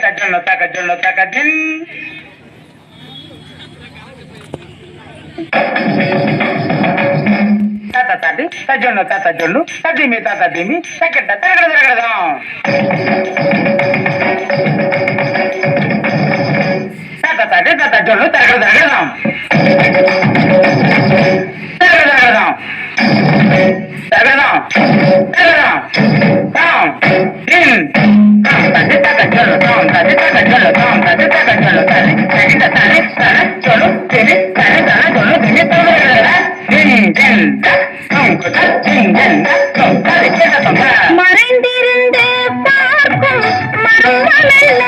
తజొల్లు తదిమి తదిమి తగ్గట తిరగడదాం తజొల్లు తిరగడదాం తిరగడదాం తిరగదాం తిరగదాం తాం ఇన్ తది తజొల్లు తాం తది తజొల్లు తాం తది తజొల్లు తది తగిట తని తన చొల్లు తిని తని తన చొల్లు తిని తొలగడదా மறைந்திருந்து பார்க்கும் மர்மமல்ல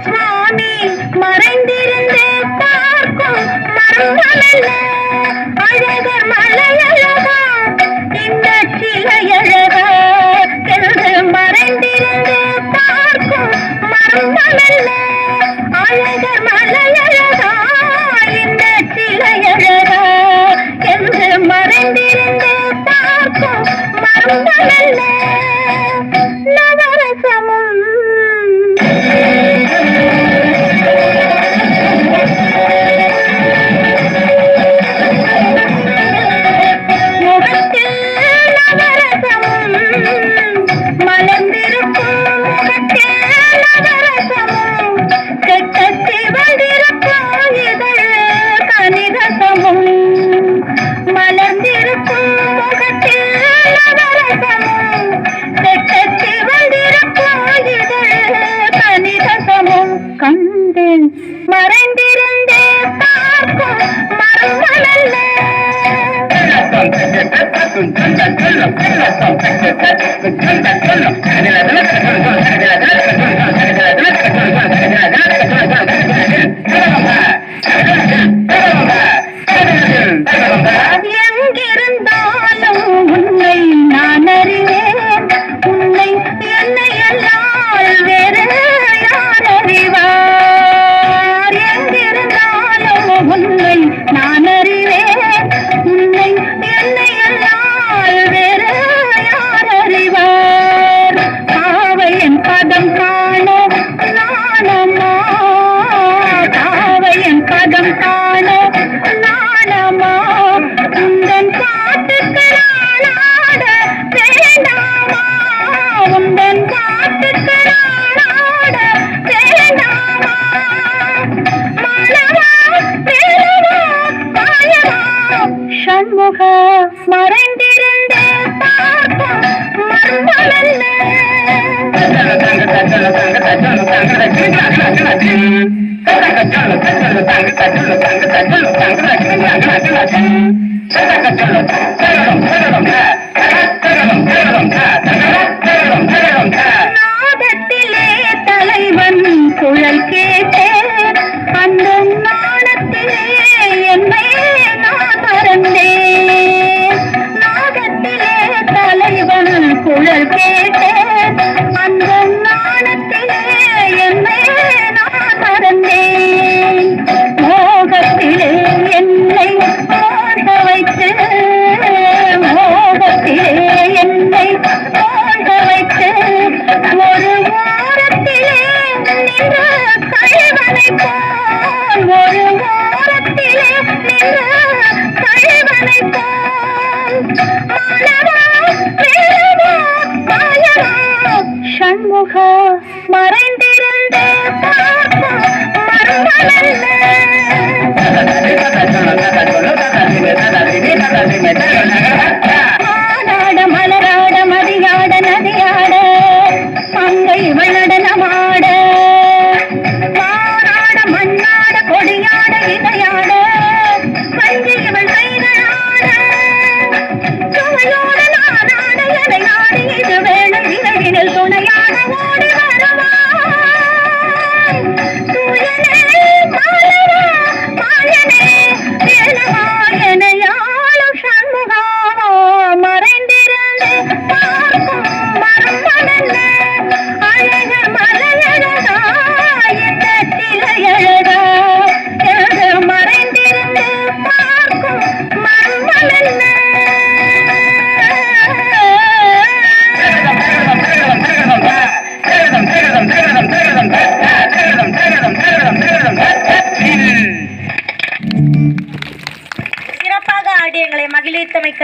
சுவாமி, மறைந்திருந்து பார்க்கும் மர்மமல்ல அழகர் மலையழகா இந்த சிலையழகா என்று மறைந்திருந்து பார்க்கும் மர்மமல்ல அழகர் மலையழகா இந்த சிலையழகா என்று மறைந்திருந்து பார்க்கும் மர்மமல்ல நவரசமும் முகத்தில் நவரசமும் மலர்ந்திருக்கும் முகத்தில் நவரசமும் கெட்டத்தி வந்திருக்கும் இதழ் கனிரசமும் மலர்ந்திருக்கும் முகத்தில் நவரசமும் கெட்டத்தி வந்திருக்கும் இதழ் கனிரசமும் கண்டேன் மறைந்திருந்தே பார்க்கும் மர்மமல்ல எங்கிருந்தாலும் உன்னை நான் அறிவேன். உன்னை என்னை அல்லால் வேறு யார் அறிவார்? எங்கிருந்தாலும் உன்னை நான் அறிவேன். உன்னை என்னை அல்லால் வேறு யார் அறிவார்? காவையின் பதம் காண நாணமா, காவையின் பதம் காண நாணமா, உந்தன் பாட்டுக்கு நானாட வேண்டாமா, உந்தன் பாட்டுக்கு நானாட வேண்டாமா, மாணவா வேணுவா மாயவா சண்முக மறைந்திருந்தே பார்க்கும் மர்மமல்ல நாதத்திலே தலைவன் குழல் கேட்டேன். அந்த நாணத்திலே என்னை நான் மறந்தேன். நாதத்திலே தலைவன் குழல் கேட்டேன். அந்த நாணத்திலே என்னை நான் மறந்தேன். மோகத்திலே என்னை மோக வைத்து, மோகத்திலே என்னை மோக வைத்து, ஒரு ஓரத்திலே நின்ற கள்வனை போல், ஒரு ஓரத்திலே நின்ற கள்வனை போல், மாணவா வேணுவா மாயவா சண்முக மறைந்திருந்தே பார்க்கும் மர்மமல்ல ஆடாட மலராட மதியாட நதியாட மங்கை வளடனமாட, மாறாட மண்ணாட கொடியாட இதையாட வஞ்சி இவள் கைகளாட, சுவையோட நானாட எதையாட இது வேளை விரலில் துணையாட ஓடி வருவாய் தூயனே மாலை ஆடி எங்களை மகிழ்வித்தமைக்க